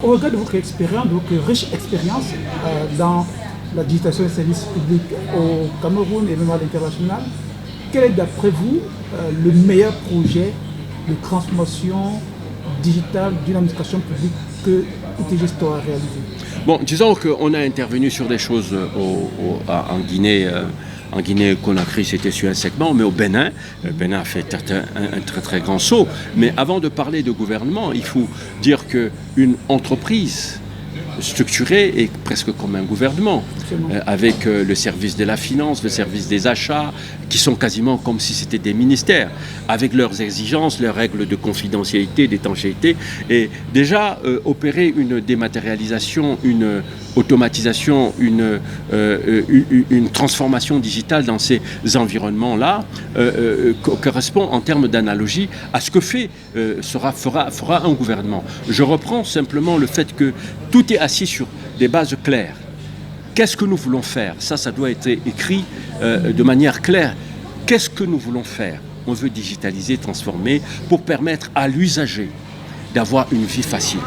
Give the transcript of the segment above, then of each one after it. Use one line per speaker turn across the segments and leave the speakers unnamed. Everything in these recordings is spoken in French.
au regard de votre expérience, de votre riche expérience dans la digitalisation des services publics au Cameroun et même à l'international, quel est d'après vous le meilleur projet de transformation digitale d'une administration publique que UTG Store a réalisé?
Bon, disons qu'on a intervenu sur des choses en Guinée. En Guinée-Conakry, c'était sur un segment, mais au Bénin, le Bénin a fait un très très grand saut. Mais avant de parler de gouvernement, il faut dire qu'une entreprise structurée est presque comme un gouvernement, avec le service de la finance, le service des achats, qui sont quasiment comme si c'était des ministères, avec leurs exigences, leurs règles de confidentialité, d'étanchéité, et déjà opérer une dématérialisation, une automatisation, une transformation digitale dans ces environnements-là correspond en termes d'analogie à ce que fera un gouvernement. Je reprends simplement le fait que tout est assis sur des bases claires. Qu'est-ce que nous voulons faire? Ça doit être écrit de manière claire. Qu'est-ce que nous voulons faire? On veut digitaliser, transformer pour permettre à l'usager d'avoir une vie facile,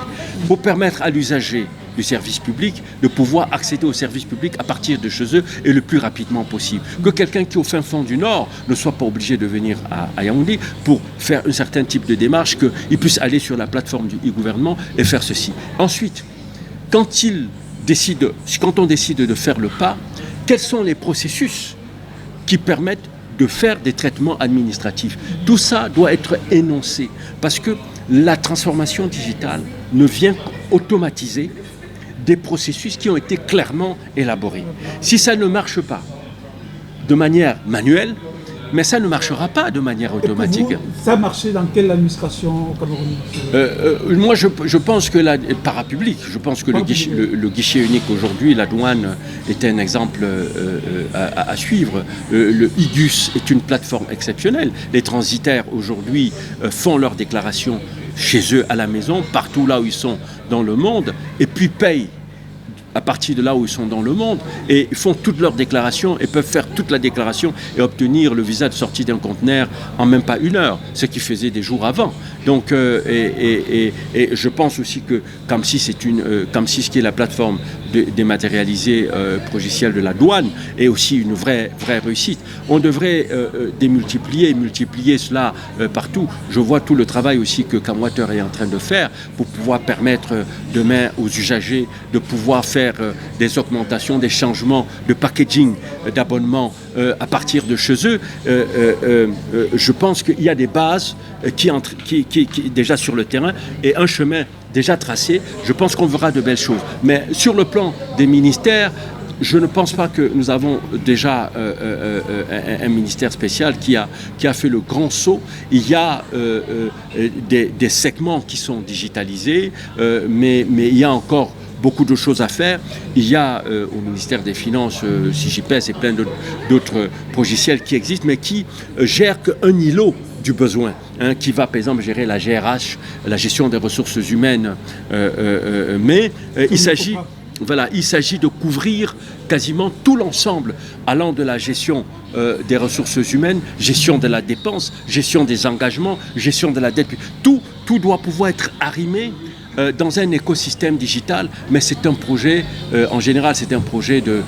pour permettre à l'usager du service public de pouvoir accéder au service public à partir de chez eux et le plus rapidement possible. Que quelqu'un qui est au fin fond du Nord ne soit pas obligé de venir à Yaoundé pour faire un certain type de démarche, qu'il puisse aller sur la plateforme du e-gouvernement et faire ceci. Ensuite, quand on décide de faire le pas, quels sont les processus qui permettent de faire des traitements administratifs? Tout ça doit être énoncé parce que la transformation digitale ne vient qu'automatiser des processus qui ont été clairement élaborés. Si ça ne marche pas de manière manuelle, mais ça ne marchera pas de manière automatique.
Et pour vous, ça a marché dans quelle administration au Cameroun?
Moi, je pense que parapublic, je pense que le guichet unique aujourd'hui, la douane est un exemple à suivre. Le IGUS est une plateforme exceptionnelle. Les transitaires aujourd'hui font leurs déclarations chez eux à la maison, partout là où ils sont dans le monde, et puis payent à partir de là où ils sont dans le monde, et font toutes leurs déclarations et peuvent faire toute la déclaration et obtenir le visa de sortie d'un conteneur en même pas 1 heure, ce qu'ils faisaient des jours avant. Donc, et je pense aussi que Camsys ce qui est la plateforme dématérialisée progicielle de la douane, est aussi une vraie réussite. On devrait multiplier cela partout. Je vois tout le travail aussi que Camwater est en train de faire pour pouvoir permettre demain aux usagers de pouvoir faire des augmentations, des changements de packaging d'abonnement à partir de chez eux. Je pense qu'il y a des bases qui déjà sur le terrain et un chemin déjà tracé. Je pense qu'on verra de belles choses. Mais sur le plan des ministères, je ne pense pas que nous avons déjà un ministère spécial qui a fait le grand saut. Il y a des segments qui sont digitalisés, mais il y a encore beaucoup de choses à faire. Il y a au ministère des Finances, CIGIPES et plein d'autres logiciels qui existent, mais qui gèrent qu'un îlot du besoin, qui va par exemple gérer la GRH, la gestion des ressources humaines, mais il s'agit de couvrir quasiment tout l'ensemble allant de la gestion des ressources humaines, gestion de la dépense, gestion des engagements, gestion de la dette. Tout doit pouvoir être arrimé dans un écosystème digital, mais c'est un projet, en général, c'est un projet de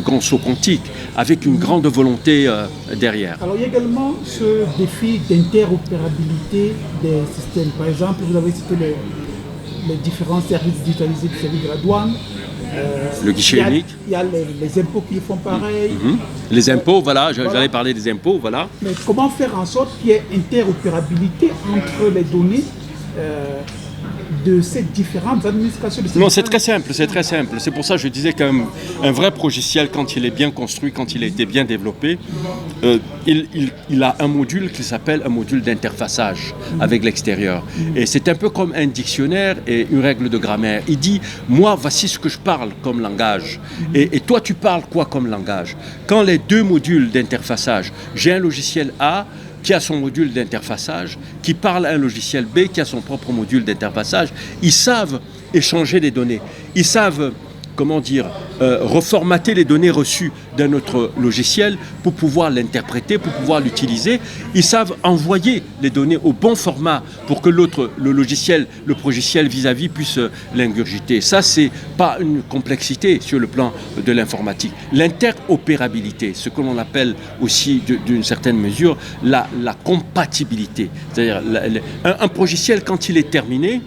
grand saut quantique, avec une grande volonté derrière.
Alors, il y a également ce défi d'interopérabilité des systèmes. Par exemple, vous avez cité les différents services digitalisés du service de la douane.
Le guichet unique.
Il y a les impôts qui font pareil.
Les impôts, voilà, j'allais parler des impôts, voilà.
Mais comment faire en sorte qu'il y ait interopérabilité entre les données de ces différentes administrations?
Non, c'est très simple. C'est pour ça que je disais qu'un vrai logiciel, quand il est bien construit, quand il a été bien développé, il a un module qui s'appelle un module d'interfaçage avec l'extérieur. Et c'est un peu comme un dictionnaire et une règle de grammaire. Il dit, moi, voici ce que je parle comme langage. Et toi, tu parles quoi comme langage? Quand les deux modules d'interfaçage, j'ai un logiciel A, qui a son module d'interfaçage, qui parle à un logiciel B, qui a son propre module d'interfaçage, ils savent échanger des données. Ils savent reformater les données reçues d'un autre logiciel pour pouvoir l'interpréter, pour pouvoir l'utiliser. Ils savent envoyer les données au bon format pour que le logiciel, le progiciel vis-à-vis puisse l'ingurgiter. Ça, c'est pas une complexité sur le plan de l'informatique. L'interopérabilité, ce que l'on appelle aussi d'une certaine mesure la compatibilité. C'est-à-dire un progiciel, quand il est terminé,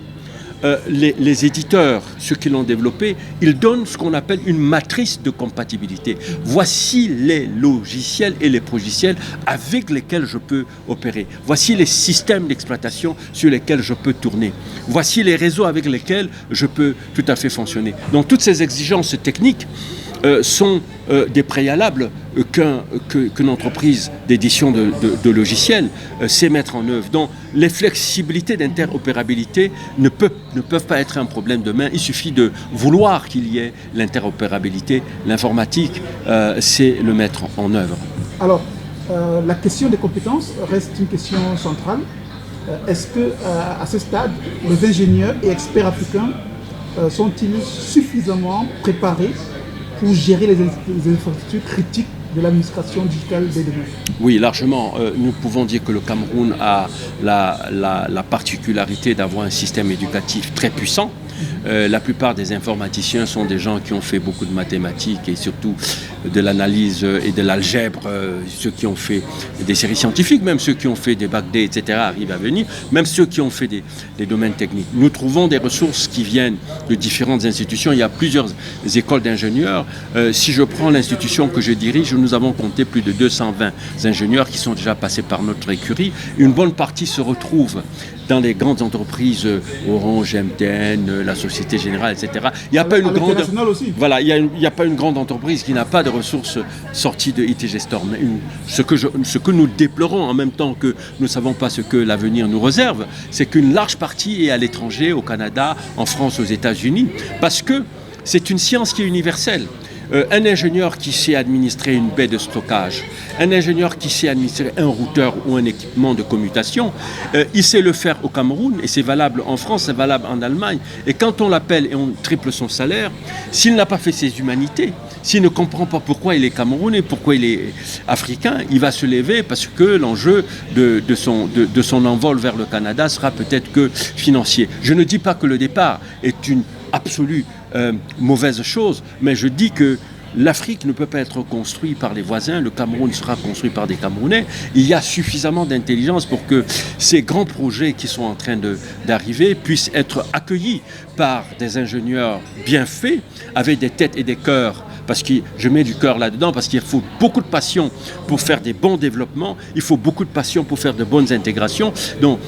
les éditeurs, ceux qui l'ont développé, ils donnent ce qu'on appelle une matrice de compatibilité. Voici les logiciels et les progiciels avec lesquels je peux opérer. Voici les systèmes d'exploitation sur lesquels je peux tourner. Voici les réseaux avec lesquels je peux tout à fait fonctionner. Donc toutes ces exigences techniques sont des préalables qu'une entreprise d'édition de logiciels sait mettre en œuvre. Donc les flexibilités d'interopérabilité ne peuvent pas être un problème demain. Il suffit de vouloir qu'il y ait l'interopérabilité. L'informatique, c'est le mettre en œuvre.
Alors, la question des compétences reste une question centrale. Est-ce que à ce stade, les ingénieurs et experts africains sont-ils suffisamment préparés pour gérer les infrastructures critiques de l'administration digitale des données?
Oui, largement. Nous pouvons dire que le Cameroun a la particularité d'avoir un système éducatif très puissant. La plupart des informaticiens sont des gens qui ont fait beaucoup de mathématiques et surtout de l'analyse et de l'algèbre. Ceux qui ont fait des séries scientifiques, même ceux qui ont fait des bac D, etc., arrivent à venir. Même ceux qui ont fait des domaines techniques. Nous trouvons des ressources qui viennent de différentes institutions. Il y a plusieurs écoles d'ingénieurs. Si je prends l'institution que je dirige, nous avons compté plus de 220 ingénieurs qui sont déjà passés par notre écurie. Une bonne partie se retrouve dans les grandes entreprises, Orange, MTN, la Société Générale, etc. Il n'y a pas une grande, voilà, il n'y a pas une grande entreprise qui n'a pas de ressources sorties de ITG Storm. Ce que nous déplorons en même temps que nous ne savons pas ce que l'avenir nous réserve, c'est qu'une large partie est à l'étranger, au Canada, en France, aux États-Unis, parce que c'est une science qui est universelle. Un ingénieur qui sait administrer une baie de stockage, un ingénieur qui sait administrer un routeur ou un équipement de commutation, il sait le faire au Cameroun et c'est valable en France, c'est valable en Allemagne. Et quand on l'appelle et on triple son salaire, s'il n'a pas fait ses humanités, s'il ne comprend pas pourquoi il est camerounais, pourquoi il est africain, il va se lever parce que l'enjeu de son envol vers le Canada sera peut-être que financier. Je ne dis pas que le départ est une absolue mauvaise chose, mais je dis que l'Afrique ne peut pas être construite par les voisins, le Cameroun sera construit par des Camerounais. Il y a suffisamment d'intelligence pour que ces grands projets qui sont en train d'arriver puissent être accueillis par des ingénieurs bien faits, avec des têtes et des cœurs. Parce que je mets du cœur là-dedans, parce qu'il faut beaucoup de passion pour faire des bons développements, il faut beaucoup de passion pour faire de bonnes intégrations. Donc,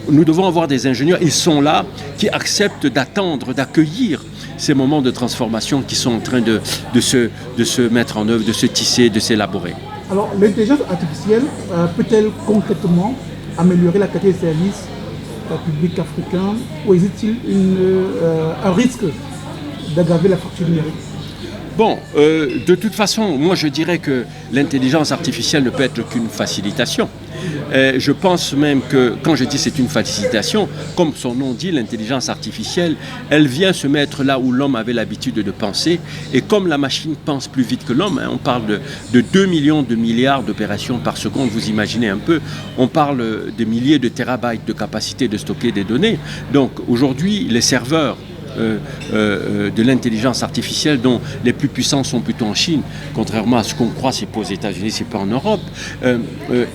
nous devons avoir des ingénieurs, ils sont là, qui acceptent d'attendre, d'accueillir ces moments de transformation qui sont en train de se mettre en œuvre, de se tisser, de s'élaborer.
Alors, l'intelligence artificielle peut-elle concrètement améliorer la qualité des services publics africains, ou existe-t-il un risque d'aggraver la fracture numérique?
Bon, de toute façon, moi je dirais que l'intelligence artificielle ne peut être qu'une facilitation. Je pense même que, quand je dis c'est une facilitation, comme son nom dit, l'intelligence artificielle, elle vient se mettre là où l'homme avait l'habitude de penser. Et comme la machine pense plus vite que l'homme, on parle de 2 millions de milliards d'opérations par seconde, vous imaginez un peu, on parle de milliers de térabytes de capacité de stocker des données. Donc aujourd'hui, les serveurs de l'intelligence artificielle, dont les plus puissants sont plutôt en Chine, contrairement à ce qu'on croit, c'est pas aux États-Unis, c'est pas en Europe.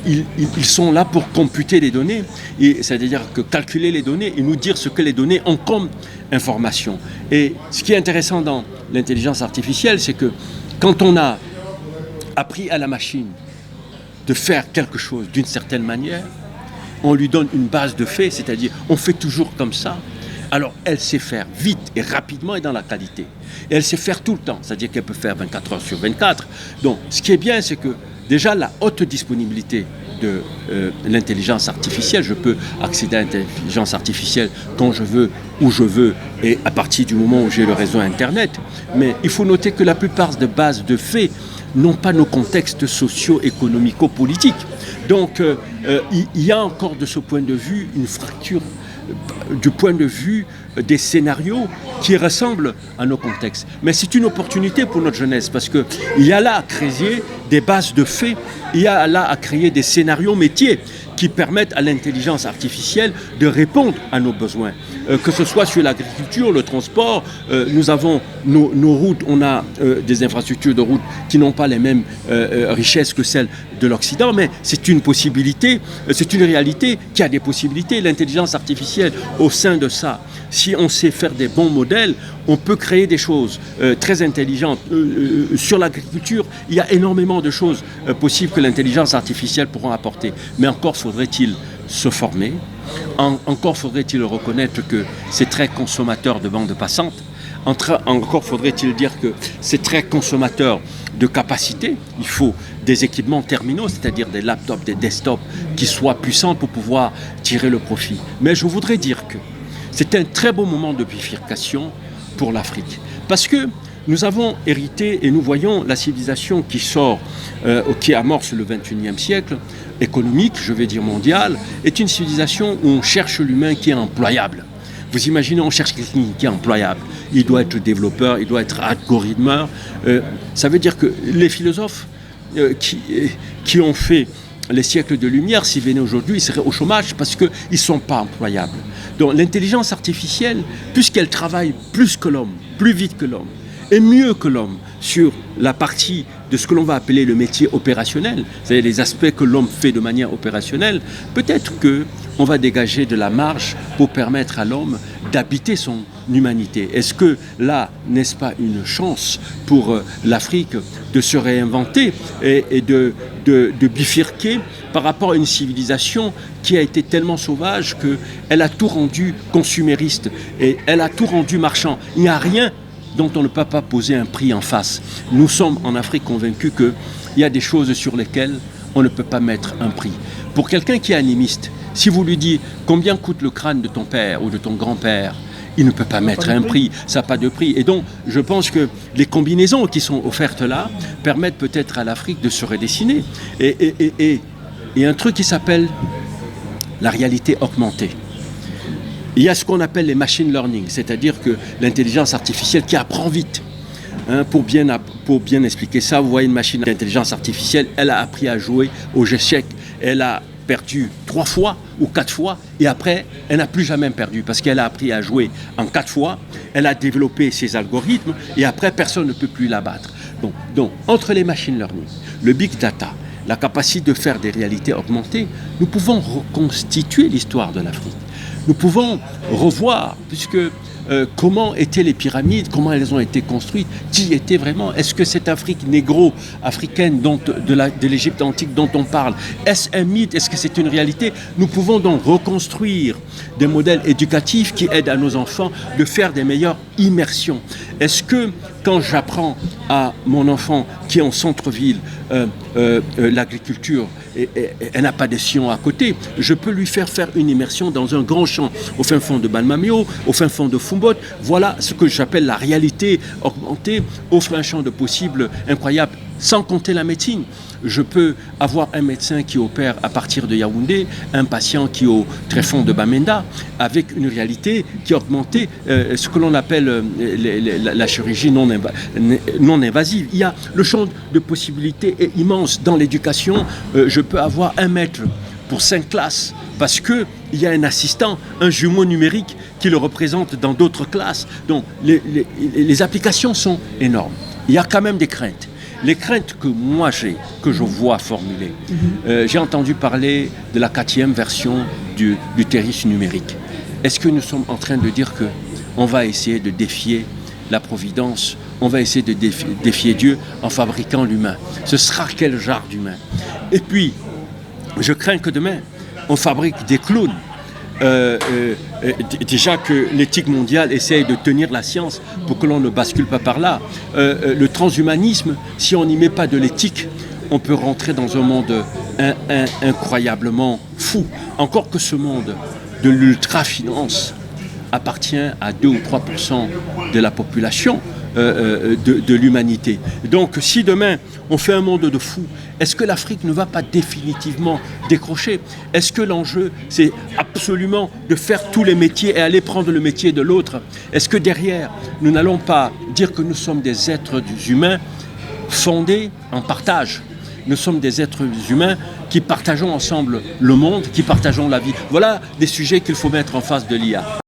Ils sont là pour computer les données, c'est-à-dire que calculer les données et nous dire ce que les données ont comme information. Et ce qui est intéressant dans l'intelligence artificielle, c'est que quand on a appris à la machine de faire quelque chose d'une certaine manière, on lui donne une base de faits, c'est-à-dire on fait toujours comme ça. Alors, elle sait faire vite et rapidement et dans la qualité. Et elle sait faire tout le temps, c'est-à-dire qu'elle peut faire 24 heures sur 24. Donc, ce qui est bien, c'est que déjà la haute disponibilité de l'intelligence artificielle, je peux accéder à l'intelligence artificielle quand je veux, où je veux, et à partir du moment où j'ai le réseau Internet. Mais il faut noter que la plupart des bases de faits n'ont pas nos contextes socio-économico-politiques. Donc, il y a encore de ce point de vue une fracture du point de vue des scénarios qui ressemblent à nos contextes. Mais c'est une opportunité pour notre jeunesse parce qu'il y a là à créer des bases de faits, il y a là à créer des scénarios métiers qui permettent à l'intelligence artificielle de répondre à nos besoins. Que ce soit sur l'agriculture, le transport, nous avons nos routes, on a des infrastructures de routes qui n'ont pas les mêmes richesses que celles de l'Occident, mais c'est une possibilité, c'est une réalité qui a des possibilités. L'intelligence artificielle, au sein de ça, si on sait faire des bons modèles, on peut créer des choses très intelligentes. Sur l'agriculture, il y a énormément de choses possibles que l'intelligence artificielle pourra apporter. Mais encore faudrait-il se former, encore faudrait-il reconnaître que c'est très consommateur de bande passante, encore faudrait-il dire que c'est très consommateur de capacité. Il faut des équipements terminaux, c'est-à-dire des laptops, des desktops qui soient puissants pour pouvoir tirer le profit. Mais je voudrais dire que c'est un très beau moment de bifurcation pour l'Afrique. Parce que nous avons hérité et nous voyons la civilisation qui sort, qui amorce le XXIe siècle, économique, je vais dire mondiale, est une civilisation où on cherche l'humain qui est employable. Vous imaginez, on cherche quelqu'un qui est employable. Il doit être développeur, il doit être algorithmeur. Ça veut dire que les philosophes qui ont fait les siècles de lumière, s'ils venaient aujourd'hui, ils seraient au chômage parce qu'ils ne sont pas employables. Donc l'intelligence artificielle, puisqu'elle travaille plus que l'homme, plus vite que l'homme, et mieux que l'homme sur la partie de ce que l'on va appeler le métier opérationnel, c'est-à-dire les aspects que l'homme fait de manière opérationnelle, peut-être qu'on va dégager de la marge pour permettre à l'homme d'habiter son humanité. Est-ce que là, n'est-ce pas une chance pour l'Afrique de se réinventer et de bifurquer par rapport à une civilisation qui a été tellement sauvage qu'elle a tout rendu consumériste et elle a tout rendu marchand. Il n'y a rien dont on ne peut pas poser un prix en face. Nous sommes en Afrique convaincus qu'il y a des choses sur lesquelles on ne peut pas mettre un prix. Pour quelqu'un qui est animiste, si vous lui dites combien coûte le crâne de ton père ou de ton grand-père, il ne peut pas mettre un prix, ça n'a pas de prix. Et donc, je pense que les combinaisons qui sont offertes là permettent peut-être à l'Afrique de se redessiner. Et un truc qui s'appelle la réalité augmentée. Il y a ce qu'on appelle les machine learning, c'est-à-dire que l'intelligence artificielle qui apprend vite. Pour bien expliquer ça, vous voyez une machine d'intelligence artificielle, elle a appris à jouer aux échecs, elle a perdu 3 fois ou 4 fois et après, elle n'a plus jamais perdu parce qu'elle a appris à jouer en 4 fois, elle a développé ses algorithmes et après, personne ne peut plus la battre. Donc, entre les machine learning, le big data, la capacité de faire des réalités augmentées, nous pouvons reconstituer l'histoire de l'Afrique. Nous pouvons revoir, puisque comment étaient les pyramides, comment elles ont été construites, qui était vraiment, est-ce que cette Afrique négro-africaine de l'Égypte antique dont on parle, est-ce un mythe, est-ce que c'est une réalité? Nous pouvons donc reconstruire des modèles éducatifs qui aident à nos enfants de faire des meilleures immersions. Est-ce que quand j'apprends à mon enfant qui est en centre-ville l'agriculture, elle n'a pas de sillon à côté, je peux lui faire une immersion dans un grand champ au fin fond de Balmamio, au fin fond de Foumbot. Voilà ce que j'appelle la réalité augmentée, offre un champ de possibles incroyable, sans compter la médecine. Je peux avoir un médecin qui opère à partir de Yaoundé, un patient qui est au tréfonds de Bamenda, avec une réalité qui est augmentée, ce que l'on appelle la chirurgie non invasive. Il y a le champ de possibilités est immense. Dans l'éducation, je peux avoir un maître pour 5 classes, parce qu'il y a un assistant, un jumeau numérique qui le représente dans d'autres classes. Donc les applications sont énormes. Il y a quand même des craintes. Les craintes que moi que je vois formulées, j'ai entendu parler de la 4e version du terrorisme numérique. Est-ce que nous sommes en train de dire qu'on va essayer de défier la providence, on va essayer de défier Dieu en fabriquant l'humain? Ce sera quel genre d'humain? Et puis, je crains que demain, on fabrique des clowns. Déjà que l'éthique mondiale essaye de tenir la science pour que l'on ne bascule pas par là. Le transhumanisme, si on n'y met pas de l'éthique, on peut rentrer dans un monde incroyablement fou. Encore que ce monde de l'ultra-finance appartient à 2 ou 3% de la population. de l'humanité. Donc si demain on fait un monde de fous, est-ce que l'Afrique ne va pas définitivement décrocher? Est-ce que l'enjeu, c'est absolument de faire tous les métiers et aller prendre le métier de l'autre? Est-ce que derrière, nous n'allons pas dire que nous sommes des êtres humains fondés en partage? Nous sommes des êtres humains qui partageons ensemble le monde, qui partageons la vie. Voilà des sujets qu'il faut mettre en face de l'IA.